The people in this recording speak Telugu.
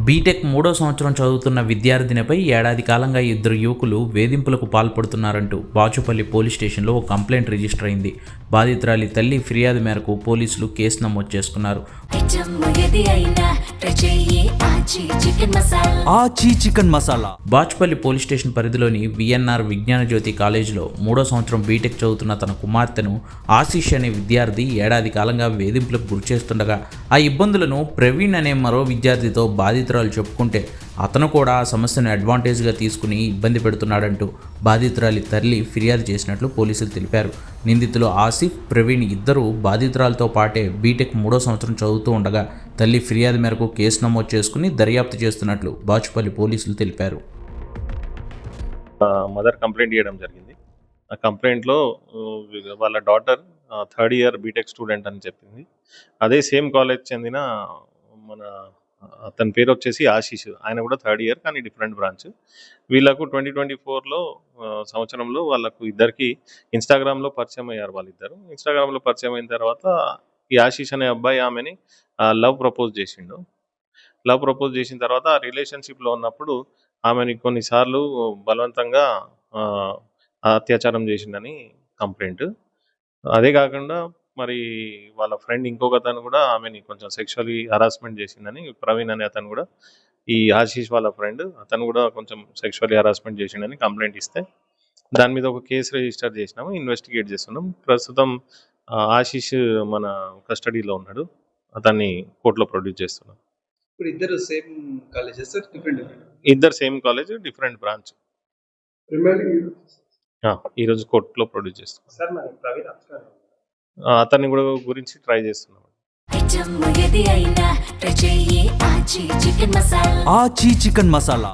బీటెక్ 3వ సంవత్సరం చదువుతున్న విద్యార్థినిపై ఏడాది కాలంగా ఇద్దరు యువకులు వేధింపులకు పాల్పడుతున్నారంటూ బాచుపల్లి పోలీస్ స్టేషన్లో ఒక కంప్లైంట్ రిజిస్టర్ అయింది. బాధితురాలి తల్లి ఫిర్యాదు మేరకు పోలీసులు కేసు నమోదు చేసుకున్నారు. బాచుపల్లి పోలీస్ స్టేషన్ పరిధిలోని విఎన్ఆర్ విజ్ఞాన జ్యోతి కాలేజీలో 3వ సంవత్సరం బీటెక్ చదువుతున్న తన కుమార్తెను ఆశీష్ అనే విద్యార్థి ఏడాది కాలంగా వేధింపులకు గురిచేస్తుండగా ఆ ఇబ్బందులను ప్రవీణ్ అనే మరో విద్యార్థితో బాధితురాలు చెప్పుకుంటే అతను కూడా ఆ సమస్యను అడ్వాంటేజ్గా తీసుకుని ఇబ్బంది పెడుతున్నాడంటూ బాధితురాలి తల్లి ఫిర్యాదు చేసినట్లు పోలీసులు తెలిపారు. నిందితులు ఆసిఫ్, ప్రవీణ్ ఇద్దరు బాధితురాలతో పాటే బీటెక్ 3వ సంవత్సరం చదువుతూ ఉండగా తల్లి ఫిర్యాదు మేరకు కేసు నమోదు చేసుకుని దర్యాప్తు చేస్తున్నట్లు బాచుపల్లి పోలీసులు తెలిపారు. మదర్ కంప్లైంట్ చేయడం జరిగింది. ఆ కంప్లైంట్లో వాళ్ళ daughter 3rd year BTech student అని చెప్పింది. అదే సేమ్ కాలేజ్ చెందిన మన అతని పేరు వచ్చేసి ఆశీష్. ఆయన కూడా 3rd ఇయర్, కానీ డిఫరెంట్ బ్రాంచ్. వీళ్ళకు 2024లో సంవత్సరంలో వాళ్ళకు ఇద్దరికి ఇన్స్టాగ్రామ్లో పరిచయం అయ్యారు. వాళ్ళిద్దరు ఇన్స్టాగ్రామ్లో పరిచయం అయిన తర్వాత ఈ ఆశీష్ అనే అబ్బాయి ఆమెని లవ్ ప్రపోజ్ చేసిండు. లవ్ ప్రపోజ్ చేసిన తర్వాత ఆ రిలేషన్షిప్లో ఉన్నప్పుడు ఆమెని కొన్నిసార్లు బలవంతంగా అత్యాచారం చేసిండని కంప్లైంట్. అదే కాకుండా మరి వాళ్ళ ఫ్రెండ్ ఇంకొకతను కూడా ఆమెని కొంచెం సెక్షువల్లీ హరాస్మెంట్ చేసిందని, ప్రవీణ్ అనే అతను కూడా, ఈ ఆశీష్ వాళ్ళ ఫ్రెండ్, అతను కూడా కొంచెం సెక్షువల్లీ హరాస్మెంట్ చేసిండని కంప్లైంట్ ఇస్తే దాని మీద ఒక కేసు రిజిస్టర్ చేసినాము. ఇన్వెస్టిగేట్ చేస్తున్నాం. ప్రస్తుతం ఆశీష్ మన కస్టడీలో ఉన్నాడు. అతన్ని కోర్టులో ప్రొడ్యూస్ చేస్తున్నాం. ఇప్పుడు ఇద్దరు సేమ్ కాలేజ్, ఇద్దరు సేమ్ కాలేజ్, డిఫరెంట్ బ్రాంచ్. ఈరోజు కోర్టులో ప్రొడ్యూస్ చేస్తున్నాం. అతన్ని కూడా గురించి ట్రై చేస్తున్నాం. ఆచి చికెన్ మసాలా.